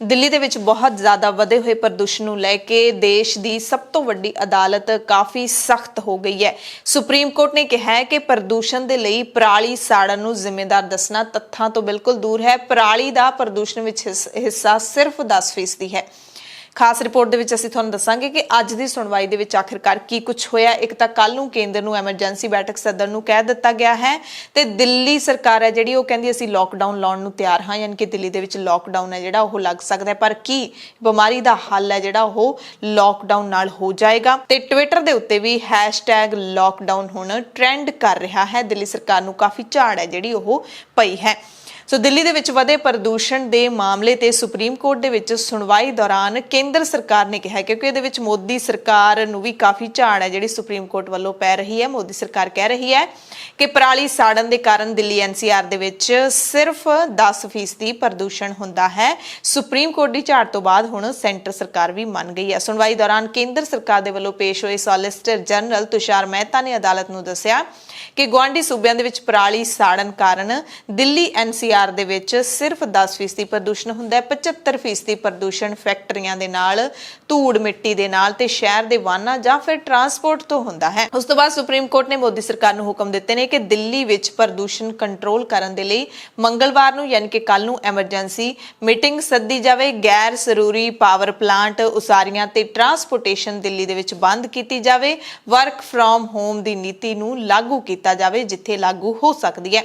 ਦਿੱਲੀ ਦੇ ਵਿੱਚ ਬਹੁਤ ਜ਼ਿਆਦਾ ਵਧੇ ਹੋਏ ਪ੍ਰਦੂਸ਼ਣ ਨੂੰ ਲੈ ਕੇ ਦੇਸ਼ ਦੀ ਸਭ ਤੋਂ ਵੱਡੀ ਅਦਾਲਤ ਕਾਫੀ ਸਖਤ ਹੋ ਗਈ ਹੈ। ਸੁਪਰੀਮ ਕੋਰਟ ਨੇ ਕਿਹਾ ਹੈ ਕਿ ਪ੍ਰਦੂਸ਼ਣ ਦੇ ਲਈ ਪਰਾਲੀ ਸਾੜਨ ਨੂੰ ਜ਼ਿੰਮੇਵਾਰ ਦੱਸਣਾ ਤੱਥਾਂ ਤੋਂ ਬਿਲਕੁਲ ਦੂਰ ਹੈ। ਪਰਾਲੀ ਦਾ ਪ੍ਰਦੂਸ਼ਣ ਵਿੱਚ ਹਿੱਸਾ ਸਿਰਫ 10% ਹੈ। ਖਾਸ ਰਿਪੋਰਟ ਦੇ ਵਿੱਚ ਅਸੀਂ ਤੁਹਾਨੂੰ ਦੱਸਾਂਗੇ ਕਿ ਅੱਜ ਦੀ ਸੁਣਵਾਈ ਦੇ ਵਿੱਚ ਆਖਿਰਕਾਰ ਕੀ ਕੁਝ ਹੋਇਆ। ਇੱਕ ਤਾਂ ਕੱਲ ਨੂੰ ਕੇਂਦਰ ਨੂੰ ਐਮਰਜੈਂਸੀ ਬੈਠਕ ਸੱਦਣ ਨੂੰ ਕਹਿ ਦਿੱਤਾ ਗਿਆ ਹੈ ਤੇ ਦਿੱਲੀ ਸਰਕਾਰ ਹੈ ਜਿਹੜੀ ਉਹ ਕਹਿੰਦੀ ਅਸੀਂ ਲੋਕਡਾਊਨ ਲਾਉਣ ਨੂੰ ਤਿਆਰ ਹਾਂ, ਯਾਨੀ ਕਿ ਦਿੱਲੀ ਦੇ ਵਿੱਚ ਲੋਕਡਾਊਨ ਹੈ ਜਿਹੜਾ ਉਹ ਲੱਗ ਸਕਦਾ ਹੈ। ਪਰ ਕੀ ਬਿਮਾਰੀ ਦਾ ਹੱਲ ਹੈ ਜਿਹੜਾ ਉਹ ਲੋਕਡਾਊਨ ਨਾਲ ਹੋ ਜਾਏਗਾ? ਤੇ ਟਵਿੱਟਰ ਦੇ ਉੱਤੇ ਵੀ #ਲੋਕਡਾਊਨ ਹੁਣ ਟ੍ਰੈਂਡ ਕਰ ਰਿਹਾ ਹੈ। ਦਿੱਲੀ ਸਰਕਾਰ ਨੂੰ ਕਾਫੀ ਝਾੜ ਹੈ ਜਿਹੜੀ ਉਹ ਪਈ ਹੈ। ਸੋ ਦਿੱਲੀ ਦੇ ਵਿੱਚ ਵਧੇ ਪ੍ਰਦੂਸ਼ਣ ਦੇ ਮਾਮਲੇ ਤੇ ਸੁਪਰੀਮ ਕੋਰਟ ਦੇ ਵਿੱਚ ਸੁਣਵਾਈ ਦੌਰਾਨ ਕੇਂਦਰ ਸਰਕਾਰ ਨੇ ਕਿਹਾ, ਕਿਉਂਕਿ ਇਹਦੇ ਵਿੱਚ ਮੋਦੀ ਸਰਕਾਰ ਨੂੰ ਵੀ ਕਾਫੀ ਝਾੜ ਹੈ ਜਿਹੜੀ ਸੁਪਰੀਮ ਕੋਰਟ ਵੱਲੋਂ ਪੈ ਰਹੀ ਹੈ। ਮੋਦੀ ਸਰਕਾਰ ਕਹਿ ਰਹੀ ਹੈ ਕਿ ਪਰਾਲੀ ਸਾੜਨ ਦੇ ਕਾਰਨ ਦਿੱਲੀ NCR ਦੇ ਵਿੱਚ ਸਿਰਫ 10% ਪ੍ਰਦੂਸ਼ਣ ਹੁੰਦਾ ਹੈ। ਸੁਪਰੀਮ ਕੋਰਟ ਦੀ ਝਾੜ ਤੋਂ ਬਾਅਦ ਹੁਣ ਸੈਂਟਰ ਸਰਕਾਰ ਵੀ ਮੰਨ ਗਈ ਹੈ। ਸੁਣਵਾਈ ਦੌਰਾਨ ਕੇਂਦਰ ਸਰਕਾਰ ਦੇ ਵੱਲੋਂ ਪੇਸ਼ ਹੋਏ ਸੋਲਿਸਿਟਰ ਜਨਰਲ ਤੁਸ਼ਾਰ ਮਹਿਤਾ ਨੇ ਅਦਾਲਤ ਨੂੰ ਦੱਸਿਆ ਕਿ ਗੁਆਂਢੀ ਸੂਬਿਆਂ ਦੇ ਵਿੱਚ ਪਰਾਲੀ ਸਾੜਨ ਕਾਰਨ ਦਿੱਲੀ NCR ਦੇ ਵਿੱਚ ਸਿਰਫ 10% ਪ੍ਰਦੂਸ਼ਣ ਹੁੰਦਾ ਹੈ। 75% ਪ੍ਰਦੂਸ਼ਣ ਫੈਕਟਰੀਆਂ ਦੇ ਨਾਲ, ਧੂੜ ਮਿੱਟੀ ਦੇ ਨਾਲ ਤੇ ਸ਼ਹਿਰ ਦੇ ਵਾਹਨਾਂ ਜਾਂ ਫਿਰ ਟਰਾਂਸਪੋਰਟ ਤੋਂ ਹੁੰਦਾ ਹੈ। ਉਸ ਤੋਂ ਬਾਅਦ ਸੁਪਰੀਮ ਕੋਰਟ ਨੇ ਮੋਦੀ ਸਰਕਾਰ ਨੂੰ ਹੁਕਮ ਦਿੱਤੇ ਨੇ ਕਿ ਦਿੱਲੀ ਵਿੱਚ ਪ੍ਰਦੂਸ਼ਣ ਕੰਟਰੋਲ ਕਰਨ ਦੇ ਲਈ ਮੰਗਲਵਾਰ ਨੂੰ ਯਾਨੀ ਕਿ ਕੱਲ ਨੂੰ ਐਮਰਜੈਂਸੀ ਮੀਟਿੰਗ ਸੱਦੀ ਜਾਵੇ। ਗੈਰ ਜ਼ਰੂਰੀ ਪਾਵਰ ਪਲਾਂਟ, ਉਸਾਰੀਆਂ ਤੇ ਟਰਾਂਸਪੋਰਟੇਸ਼ਨ ਦਿੱਲੀ ਦੇ ਵਿੱਚ ਬੰਦ ਕੀਤੀ ਜਾਵੇ। ਵਰਕ ਫਰੋਮ ਹੋਮ ਦੀ ਨੀਤੀ ਨੂੰ ਲਾਗੂ ਕੀਤਾ ਜਾਵੇ ਜਿੱਥੇ ਲਾਗੂ ਹੋ ਸਕਦੀ ਹੈ।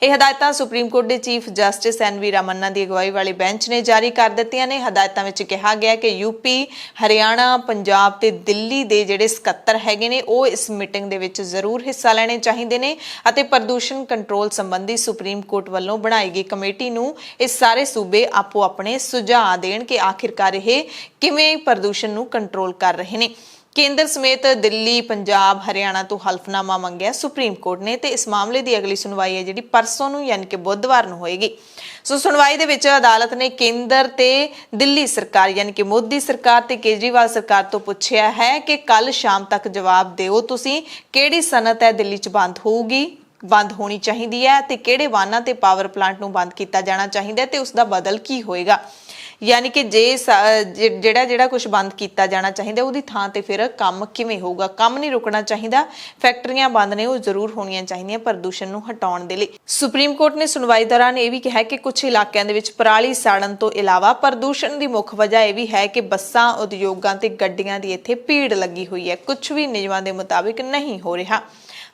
ਇਹ ਹਦਾਇਤਾਂ ਸੁਪਰੀਮ ਕੋਰਟ ਦੇ ਚੀਫ ਜਸਟਿਸ NV ਰਮन्ना ਦੀ ਅਗਵਾਈ ਵਾਲੇ ਬੈਂਚ ਨੇ ਜਾਰੀ ਕਰ ਦਿੱਤੀਆਂ ਨੇ। ਹਦਾਇਤਾਂ ਵਿੱਚ ਕਿਹਾ ਗਿਆ ਕਿ UP, ਹਰਿਆਣਾ, ਪੰਜਾਬ ਤੇ ਦਿੱਲੀ ਦੇ ਜਿਹੜੇ ਸਕੱਤਰ ਹੈਗੇ ਨੇ ਉਹ ਇਸ ਮੀਟਿੰਗ ਦੇ ਵਿੱਚ ਜ਼ਰੂਰ ਹਿੱਸਾ ਲੈਣੇ ਚਾਹੀਦੇ ਨੇ ਅਤੇ ਪ੍ਰਦੂਸ਼ਣ ਕੰਟਰੋਲ ਸੰਬੰਧੀ ਸੁਪਰੀਮ ਕੋਰਟ ਵੱਲੋਂ ਬਣਾਈ ਗਈ ਕਮੇਟੀ ਨੂੰ ਇਹ ਸਾਰੇ ਸੂਬੇ ਆਪੋ ਆਪਣੇ ਸੁਝਾਅ ਦੇਣ ਕਿ ਆਖਿਰਕਾਰ ਇਹ ਕਿਵੇਂ ਪ੍ਰਦੂਸ਼ਣ ਨੂੰ ਕੰਟਰੋਲ ਕਰ ਰਹੇ ਨੇ। ਕੇਂਦਰ ਸਮੇਤ ਦਿੱਲੀ, ਪੰਜਾਬ, ਹਰਿਆਣਾ ਤੋਂ ਹਲਫਨਾਮਾ ਮੰਗਿਆ ਸੁਪਰੀਮ ਕੋਰਟ ਨੇ ਤੇ ਇਸ ਮਾਮਲੇ ਦੀ ਅਗਲੀ ਸੁਣਵਾਈ ਹੈ ਜਿਹੜੀ ਪਰਸੋਂ ਨੂੰ ਯਾਨੀ ਕਿ ਬੁੱਧਵਾਰ ਨੂੰ ਹੋਏਗੀ। ਸੋ ਸੁਣਵਾਈ ਦੇ ਵਿੱਚ ਅਦਾਲਤ ਨੇ ਕੇਂਦਰ ਤੇ ਦਿੱਲੀ ਸਰਕਾਰ ਯਾਨੀ ਕਿ ਮੋਦੀ ਸਰਕਾਰ ਤੇ ਕੇਜਰੀਵਾਲ ਸਰਕਾਰ ਤੋਂ ਪੁੱਛਿਆ ਹੈ ਕਿ ਕੱਲ ਸ਼ਾਮ ਤੱਕ ਜਵਾਬ ਦਿਓ, ਤੁਸੀਂ ਕਿਹੜੀ ਸਨਅਤ ਹੈ ਦਿੱਲੀ 'ਚ ਬੰਦ ਹੋਣੀ ਚਾਹੀਦੀ ਹੈ ਤੇ ਕਿਹੜੇ ਵਾਹਨਾਂ ਤੇ ਪਾਵਰ ਪਲਾਂਟ ਨੂੰ ਬੰਦ ਕੀਤਾ ਜਾਣਾ ਚਾਹੀਦਾ ਤੇ ਉਸ ਦਾ ਬਦਲ ਕੀ ਹੋਏਗਾ। ਯਾਨੀ ਕਿ ਜਿਹੜਾ ਕੁਝ ਬੰਦ ਕੀਤਾ ਜਾਣਾ ਚਾਹੀਦਾ ਉਹਦੀ ਥਾਂ ਤੇ ਫਿਰ ਕੰਮ ਕਿਵੇਂ ਹੋਊਗਾ। ਕੰਮ ਨਹੀਂ ਰੁਕਣਾ ਚਾਹੀਦਾ, ਫੈਕਟਰੀਆਂ ਬੰਦ ਨੇ ਉਹ ਜ਼ਰੂਰ ਹੋਣੀਆਂ ਚਾਹੀਦੀਆਂ ਪ੍ਰਦੂਸ਼ਣ ਨੂੰ ਹਟਾਉਣ ਦੇ ਲਈ। ਸੁਪਰੀਮ ਕੋਰਟ ਨੇ ਸੁਣਵਾਈ ਦੌਰਾਨ ਇਹ ਵੀ ਕਿਹਾ ਕਿ ਕੁਝ ਇਲਾਕਿਆਂ ਦੇ ਵਿੱਚ ਪਰਾਲੀ ਸਾੜਨ ਤੋਂ ਇਲਾਵਾ ਪ੍ਰਦੂਸ਼ਣ ਦੀ ਮੁੱਖ ਵਜ੍ਹਾ ਇਹ ਵੀ ਹੈ ਕਿ ਬੱਸਾਂ, ਉਦਯੋਗਾਂ ਤੇ ਗੱਡੀਆਂ ਦੀ ਇੱਥੇ ਭੀੜ ਲੱਗੀ ਹੋਈ ਹੈ। ਕੁਝ ਵੀ ਨਿਯਮਾਂ ਦੇ ਮੁਤਾਬਿਕ ਨਹੀਂ ਹੋ ਰਿਹਾ।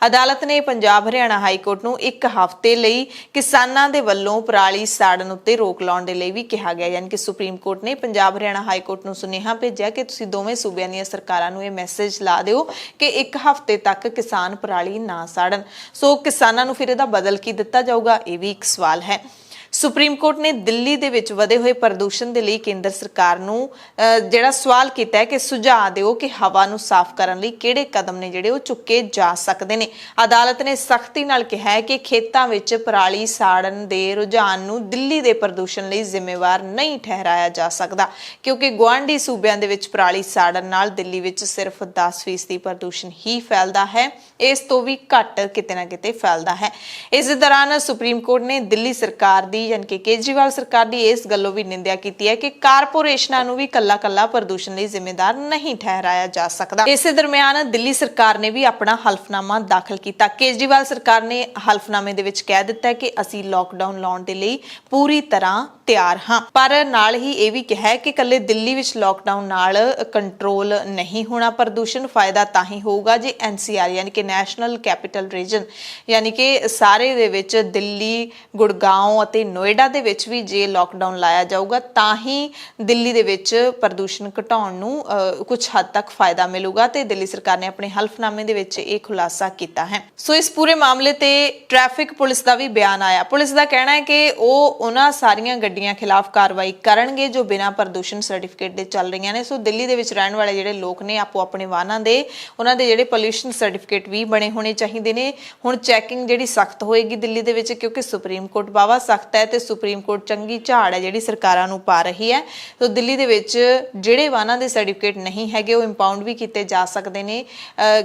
ਅਦਾਲਤ ਨੇ ਪੰਜਾਬ ਹਰਿਆਣਾ ਹਾਈ ਕੋਰਟ ਨੂੰ 1 ਹਫ਼ਤੇ ਲਈ ਕਿਸਾਨਾਂ ਦੇ ਵੱਲੋਂ ਪਰਾਲੀ ਸਾੜਨ ਉੱਤੇ ਰੋਕ ਲਾਉਣ ਦੇ ਲਈ ਵੀ ਕਿਹਾ ਗਿਆ। ਯਾਨੀ ਕਿ ਸੁਪਰੀਮ ਕੋਰਟ ਨੇ ਪੰਜਾਬ ਹਰਿਆਣਾ ਹਾਈ ਕੋਰਟ ਨੂੰ ਸੁਨੇਹਾ ਭੇਜਿਆ ਕਿ ਤੁਸੀਂ ਦੋਵੇਂ ਸੂਬਿਆਂ ਦੀਆਂ ਸਰਕਾਰਾਂ ਨੂੰ ਇਹ ਮੈਸੇਜ ਲਾ ਦਿਓ ਕਿ 1 ਹਫ਼ਤੇ ਤੱਕ ਕਿਸਾਨ ਪਰਾਲੀ ਨਾ ਸਾੜਨ। ਸੋ ਕਿਸਾਨਾਂ ਨੂੰ ਫਿਰ ਇਹਦਾ ਬਦਲ ਕੀ ਦਿੱਤਾ ਜਾਊਗਾ, ਇਹ ਵੀ ਇੱਕ ਸਵਾਲ ਹੈ। ਸੁਪਰੀਮ ਕੋਰਟ ਨੇ ਦਿੱਲੀ ਦੇ ਵਿੱਚ ਵਧੇ ਹੋਏ ਪ੍ਰਦੂਸ਼ਣ ਦੇ ਲਈ ਕੇਂਦਰ ਸਰਕਾਰ ਨੂੰ ਜਿਹੜਾ ਸਵਾਲ ਕੀਤਾ ਹੈ ਕਿ ਸੁਝਾਅ ਦਿਓ ਕਿ ਹਵਾ ਨੂੰ ਸਾਫ਼ ਕਰਨ ਲਈ ਕਿਹੜੇ ਕਦਮ ਨੇ ਜਿਹੜੇ ਉਹ ਚੁੱਕੇ ਜਾ ਸਕਦੇ ਨੇ। ਅਦਾਲਤ ਨੇ ਸਖਤੀ ਨਾਲ ਕਿਹਾ ਹੈ ਕਿ ਖੇਤਾਂ ਵਿੱਚ ਪਰਾਲੀ ਸਾੜਨ ਦੇ ਰੁਝਾਨ ਨੂੰ ਦਿੱਲੀ ਦੇ ਪ੍ਰਦੂਸ਼ਣ ਲਈ ਜ਼ਿੰਮੇਵਾਰ ਨਹੀਂ ਠਹਿਰਾਇਆ ਜਾ ਸਕਦਾ, ਕਿਉਂਕਿ ਗੁਆਂਢੀ ਸੂਬਿਆਂ ਦੇ ਵਿੱਚ ਪਰਾਲੀ ਸਾੜਨ ਨਾਲ ਦਿੱਲੀ ਵਿੱਚ ਸਿਰਫ 10% ਪ੍ਰਦੂਸ਼ਣ ਹੀ ਫੈਲਦਾ ਹੈ। ਇਸ ਤੋਂ ਵੀ ਘੱਟ ਕਿਤੇ ਨਾ ਕਿਤੇ ਫੈਲਦਾ ਹੈ। ਇਸ ਦੌਰਾਨ ਸੁਪਰੀਮ ਕੋਰਟ ਨੇ ਦਿੱਲੀ ਸਰਕਾਰ ਦੀ ਯਾਨੀ ਕਿ ਕੇਜਰੀਵਾਲ ਸਰਕਾਰ ਦੀ ਇਸ ਗੱਲੋਂ ਵੀ ਨਿੰਦਿਆ ਕੀਤੀ ਹੈ ਕਿ ਕਾਰਪੋਰੇਸ਼ਨਾਂ ਨੂੰ ਵੀ ਕੱਲਾ ਪ੍ਰਦੂਸ਼ਣ ਲਈ ਜ਼ਿੰਮੇਦਾਰ ਨਹੀਂ ਠਹਿਰਾਇਆ ਜਾ ਸਕਦਾ। ਇਸੇ ਦਰਮਿਆਨ ਦਿੱਲੀ ਸਰਕਾਰ ਨੇ ਵੀ ਆਪਣਾ ਹਲਫਨਾਮਾ ਦਾਖਲ ਕੀਤਾ। ਕੇਜਰੀਵਾਲ ਸਰਕਾਰ ਨੇ ਹਲਫਨਾਮੇ ਦੇ ਵਿੱਚ ਕਹਿ ਦਿੱਤਾ ਕਿ ਅਸੀਂ ਲੋਕਡਾਊਨ ਲਾਉਣ ਦੇ ਲਈ ਪੂਰੀ ਤਰ੍ਹਾਂ ਤਿਆਰ ਹਾਂ, ਪਰ ਨਾਲ ਹੀ ਇਹ ਵੀ ਕਿਹਾ ਕਿ ਕੱਲੇ ਦਿੱਲੀ ਵਿੱਚ ਲੋਕਡਾਊਨ ਨਾਲ ਕੰਟਰੋਲ ਨਹੀਂ ਹੋਣਾ ਪ੍ਰਦੂਸ਼ਣ। ਫਾਇਦਾ ਤਾਂ ਹੀ ਹੋਊਗਾ ਜੇ NCR ਯਾਨੀ ਕਿ ਨੈਸ਼ਨਲ ਕੈਪੀਟਲ ਰੀਜਨ ਯਾਨੀ ਕਿ ਸਾਰੇ ਦੇ ਵਿੱਚ ਦਿੱਲੀ, ਗੁੜਗਾਉਂ ਅਤੇ ਨੋਇਡਾ ਦੇ ਵਿੱਚ ਵੀ ਜੇ ਲੋਕਡਾਊਨ ਲਾਇਆ ਜਾਊਗਾ ਤਾਂ ਹੀ ਦਿੱਲੀ ਦੇ ਵਿੱਚ ਪ੍ਰਦੂਸ਼ਣ ਘਟਾਉਣ ਨੂੰ ਕੁਝ ਹੱਦ ਤੱਕ ਫਾਇਦਾ ਮਿਲੂਗਾ ਤੇ ਦਿੱਲੀ ਸਰਕਾਰ ਨੇ ਆਪਣੇ ਹਲਫਨਾਮੇ ਦੇ ਵਿੱਚ ਇਹ ਖੁਲਾਸਾ ਕੀਤਾ ਹੈ। ਸੋ ਇਸ ਪੂਰੇ ਮਾਮਲੇ ਤੇ ਟ੍ਰੈਫਿਕ ਪੁਲਿਸ ਦਾ ਵੀ ਬਿਆਨ ਆਇਆ। ਪੁਲਿਸ ਦਾ ਕਹਿਣਾ ਹੈ ਕਿ ਉਹ ਉਹਨਾਂ ਸਾਰੀਆਂ ਗੱਡੀਆਂ ਖਿਲਾਫ ਕਾਰਵਾਈ ਕਰਨਗੇ ਜੋ ਬਿਨਾਂ ਪ੍ਰਦੂਸ਼ਣ ਸਰਟੀਫਿਕੇਟ ਦੇ ਚੱਲ ਰਹੀਆਂ ਨੇ। ਸੋ ਦਿੱਲੀ ਦੇ ਵਿੱਚ ਰਹਿਣ ਵਾਲੇ ਜਿਹੜੇ ਲੋਕ ਨੇ ਆਪੋ ਆਪਣੇ ਵਾਹਨਾਂ ਦੇ ਉਹਨਾਂ ਦੇ ਜਿਹੜੇ ਪੋਲਿਊਸ਼ਨ ਸਰਟੀਫਿਕੇਟ ਵੀ ਬਣੇ ਹੋਣੇ ਚਾਹੀਦੇ ਨੇ। ਹੁਣ ਚੈਕਿੰਗ ਜਿਹੜੀ ਸਖਤ ਹੋਏਗੀ ਦਿੱਲੀ ਦੇ ਵਿੱਚ, ਕਿਉਂਕਿ ਸੁਪਰੀਮ ਕੋਰਟ ਬਾਵਾ ਸਖਤ ਹੈ ਤੇ ਸੁਪਰੀਮ ਕੋਰਟ ਚੰਗੀ ਝਾੜ ਹੈ ਜਿਹੜੀ ਸਰਕਾਰਾਂ ਨੂੰ ਪਾ ਰਹੀ ਹੈ। ਸੋ ਦਿੱਲੀ ਦੇ ਵਿੱਚ ਜਿਹੜੇ ਵਾਹਨਾਂ ਦੇ ਸਰਟੀਫਿਕੇਟ ਨਹੀਂ ਹੈਗੇ ਉਹ ਇੰਪਾਊਂਡ ਵੀ ਕੀਤੇ ਜਾ ਸਕਦੇ ਨੇ,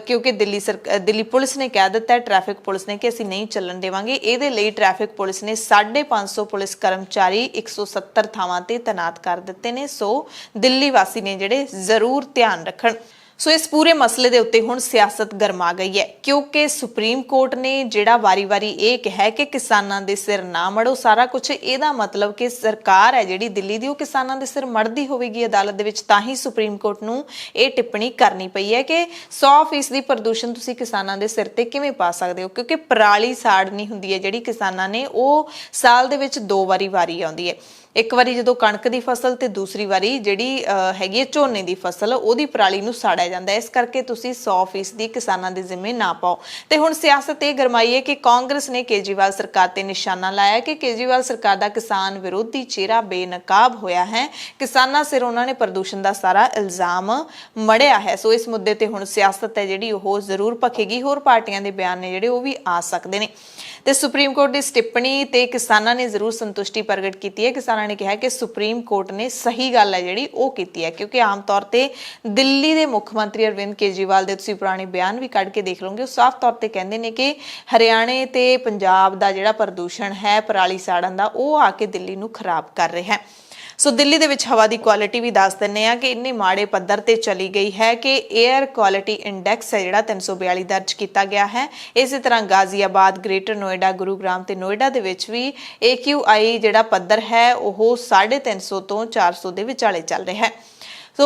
ਕਿਉਂਕਿ ਦਿੱਲੀ ਪੁਲਿਸ ਨੇ ਕਹਿ ਦਿੱਤਾ ਹੈ, ਟ੍ਰੈਫਿਕ ਪੁਲਿਸ ਨੇ, ਕਿ ਅਸੀਂ ਨਹੀਂ ਚੱਲਣ ਦੇਵਾਂਗੇ। ਇਹਦੇ ਲਈ ਟ੍ਰੈਫਿਕ ਪੁਲਿਸ ਨੇ 550 ਪੁਲਿਸ ਕਰਮਚਾਰੀ 170 ਥਾਵਾਂ ਤੇ ਤੈਨਾਤ ਕਰ ਦਿੱਤੇ ਨੇ। ਸੋ ਦਿੱਲੀ ਵਾਸੀ ਨੇ ਜਿਹੜੇ ਜ਼ਰੂਰ ਧਿਆਨ ਰੱਖਣ। ਸੋ ਇਸ ਪੂਰੇ ਮਸਲੇ ਦੇ ਉੱਤੇ ਹੁਣ ਸਿਆਸਤ ਗਰਮਾ ਗਈ ਹੈ, ਕਿਉਂਕਿ ਸੁਪਰੀਮ ਕੋਰਟ ਨੇ ਜਿਹੜਾ ਵਾਰੀ-ਵਾਰੀ ਇਹ ਕਿਹਾ ਕਿ ਕਿਸਾਨਾਂ ਦੇ ਸਿਰ ਨਾ ਮੜੋ ਸਾਰਾ ਕੁਝ, ਇਹਦਾ ਮਤਲਬ ਕਿ ਸਰਕਾਰ ਹੈ ਜਿਹੜੀ ਦਿੱਲੀ ਦੀ ਉਹ ਕਿਸਾਨਾਂ ਦੇ ਸਿਰ ਮੜਦੀ ਹੋਵੇਗੀ ਅਦਾਲਤ ਦੇ ਵਿੱਚ। ਤਾਂ ਹੀ ਸੁਪਰੀਮ ਕੋਰਟ ਨੂੰ ਇਹ ਟਿੱਪਣੀ ਕਰਨੀ ਪਈ ਹੈ ਕਿ 100% ਪ੍ਰਦੂਸ਼ਣ ਤੁਸੀਂ ਕਿਸਾਨਾਂ ਦੇ ਸਿਰ ਤੇ ਕਿਵੇਂ ਪਾ ਸਕਦੇ ਹੋ, ਕਿਉਂਕਿ ਪਰਾਲੀ ਸਾੜਨੀ ਹੁੰਦੀ ਹੈ ਜਿਹੜੀ ਕਿਸਾਨਾਂ ਨੇ, ਉਹ ਸਾਲ ਦੇ ਵਿੱਚ 2 ਵਾਰੀ ਆਉਂਦੀ ਹੈ। ਇੱਕ ਵਾਰੀ ਜਦੋਂ ਕਣਕ ਦੀ ਫਸਲ ਤੇ ਦੂਸਰੀ ਵਾਰੀ ਜਿਹੜੀ ਹੈਗੀ ਹੈ ਝੋਨੇ ਦੀ ਫਸਲ, ਉਹਦੀ ਪਰਾਲੀ ਨੂੰ ਸਾੜਿਆ ਜਾਂਦਾ ਹੈ। ਇਸ ਕਰਕੇ ਤੁਸੀਂ 100% ਕਿਸਾਨਾਂ ਦੇ ਜ਼ਿੰਮੇ ਨਾ ਪਾਓ। ਤੇ ਹੁਣ ਸਿਆਸਤ ਇਹ ਗਰਮਾਈ ਹੈ ਕਿ ਕਾਂਗਰਸ ਨੇ ਕੇਜਰੀਵਾਲ ਸਰਕਾਰ ਤੇ ਨਿਸ਼ਾਨਾ ਲਾਇਆ ਕਿ ਕੇਜਰੀਵਾਲ ਸਰਕਾਰ ਦਾ ਕਿਸਾਨ ਵਿਰੋਧੀ ਚਿਹਰਾ ਬੇਨਕਾਬ ਹੋਇਆ ਹੈ, ਕਿਸਾਨਾਂ ਸਿਰ ਉਹਨਾਂ ਨੇ ਪ੍ਰਦੂਸ਼ਣ ਦਾ ਸਾਰਾ ਇਲਜ਼ਾਮ ਮੜਿਆ ਹੈ। ਸੋ ਇਸ ਮੁੱਦੇ ਤੇ ਹੁਣ ਸਿਆਸਤ ਹੈ ਜਿਹੜੀ ਉਹ ਜ਼ਰੂਰ ਭਖੇਗੀ। ਹੋਰ ਪਾਰਟੀਆਂ ਦੇ ਬਿਆਨ ਨੇ ਜਿਹੜੇ ਉਹ ਵੀ ਆ ਸਕਦੇ ਨੇ। ਤੇ ਸੁਪਰੀਮ ਕੋਰਟ ਦੀ ਇਸ ਟਿੱਪਣੀ ਤੇ ਕਿਸਾਨਾਂ ਨੇ ਜ਼ਰੂਰ ਸੰਤੁਸ਼ਟੀ ਪ੍ਰਗਟ ਕੀਤੀ ਹੈ। ਕਿਸਾਨਾਂ ਨੇ ਕਿਹਾ ਕਿ ਸੁਪਰੀਮ ਕੋਰਟ ਨੇ ਸਹੀ ਗੱਲ ਹੈ ਜਿਹੜੀ ਉਹ ਕੀਤੀ ਹੈ, ਕਿਉਂਕਿ ਆਮ ਤੌਰ ਤੇ ਦਿੱਲੀ ਦੇ ਮੁੱਖ ਮੰਤਰੀ ਅਰਵਿੰਦ ਕੇਜਰੀਵਾਲ ਦੇ ਤੁਸੀਂ ਪੁਰਾਣੇ ਬਿਆਨ ਵੀ ਕੱਢ ਕੇ ਦੇਖ ਲਓਗੇ, ਉਹ ਸਾਫ਼ ਤੌਰ ਤੇ ਕਹਿੰਦੇ ਨੇ ਕਿ ਹਰਿਆਣੇ ਤੇ ਪੰਜਾਬ ਦਾ ਜਿਹੜਾ ਪ੍ਰਦੂਸ਼ਣ ਹੈ ਪਰਾਲੀ ਸਾੜਨ ਦਾ, ਉਹ ਆ ਕੇ ਦਿੱਲੀ ਨੂੰ ਖਰਾਬ ਕਰ ਰਿਹਾ ਹੈ। ਸੋ ਦਿੱਲੀ ਦੇ ਵਿੱਚ ਹਵਾ ਦੀ ਕੁਆਲਿਟੀ ਵੀ ਦੱਸ ਦਿੰਦੇ ਆ ਕਿ ਇੰਨੇ ਮਾੜੇ ਪੱਧਰ ਤੇ ਚਲੀ ਗਈ ਹੈ ਕਿ 에ਅਰ ਕੁਆਲਿਟੀ ਇੰਡੈਕਸ ਹੈ ਜਿਹੜਾ 342 ਦਰਜ ਕੀਤਾ ਗਿਆ ਹੈ। ਇਸੇ ਤਰ੍ਹਾਂ ਗਾਜ਼ੀਆਬਾਦ, ਗ੍ਰੇਟਰ ਨੋਇਡਾ, ਗੁਰੂਗ੍ਰਾਮ ਤੇ ਨੋਇਡਾ ਦੇ ਵਿੱਚ ਵੀ AQI ਜਿਹੜਾ ਪੱਧਰ ਹੈ ਉਹ 350 ਤੋਂ 400 ਦੇ ਵਿਚਾਲੇ ਚੱਲ ਰਿਹਾ ਹੈ। ਸੋ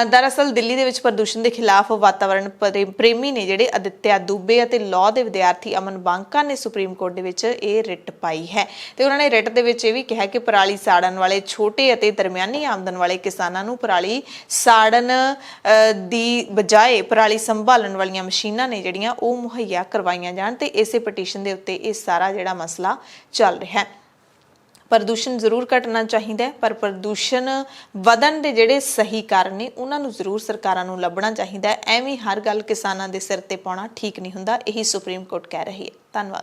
ਦਰਅਸਲ ਦਿੱਲੀ ਦੇ ਵਿੱਚ ਪ੍ਰਦੂਸ਼ਣ ਦੇ ਖਿਲਾਫ ਵਾਤਾਵਰਣ ਪ੍ਰੇਮੀ ਨੇ ਜਿਹੜੇ ਅਦਿੱਤਿਆ ਦੁਬੇ ਅਤੇ ਲਾਅ ਦੇ ਵਿਦਿਆਰਥੀ ਅਮਨ ਬਾਂਕਾ ਨੇ ਸੁਪਰੀਮ ਕੋਰਟ ਦੇ ਵਿੱਚ ਇਹ ਰਿਟ ਪਾਈ ਹੈ। ਤੇ ਉਹਨਾਂ ਨੇ ਰਿਟ ਦੇ ਵਿੱਚ ਇਹ ਵੀ ਕਿਹਾ ਕਿ ਪਰਾਲੀ ਸਾੜਨ ਵਾਲੇ ਛੋਟੇ ਅਤੇ ਦਰਮਿਆਨੀ ਆਮਦਨ ਵਾਲੇ ਕਿਸਾਨਾਂ ਨੂੰ ਪਰਾਲੀ ਸਾੜਨ ਦੀ ਬਜਾਏ ਪਰਾਲੀ ਸੰਭਾਲਣ ਵਾਲੀਆਂ ਮਸ਼ੀਨਾਂ ਨੇ ਜਿਹੜੀਆਂ ਉਹ ਮੁਹੱਈਆ ਕਰਵਾਈਆਂ ਜਾਣ। ਤੇ ਇਸੇ ਪਟੀਸ਼ਨ ਦੇ ਉੱਤੇ ਇਹ ਸਾਰਾ ਜਿਹੜਾ ਮਸਲਾ ਚੱਲ ਰਿਹਾ ਹੈ। ਪ੍ਰਦੂਸ਼ਣ ਜ਼ਰੂਰ ਘਟਣਾ ਚਾਹੀਦਾ ਹੈ, ਪਰ ਪ੍ਰਦੂਸ਼ਣ ਵਧਣ ਦੇ ਜਿਹੜੇ ਸਹੀ ਕਾਰਨ ਨੇ ਉਹਨਾਂ ਨੂੰ ਜ਼ਰੂਰ ਸਰਕਾਰਾਂ ਨੂੰ ਲੱਭਣਾ ਚਾਹੀਦਾ ਹੈ। ਐਵੇਂ ਹਰ ਗੱਲ ਕਿਸਾਨਾਂ ਦੇ ਸਿਰ ਤੇ ਪਾਉਣਾ ਠੀਕ ਨਹੀਂ ਹੁੰਦਾ। ਇਹੀ ਸੁਪਰੀਮ ਕੋਰਟ ਕਹਿ ਰਹੀ ਹੈ। ਧੰਨਵਾਦ।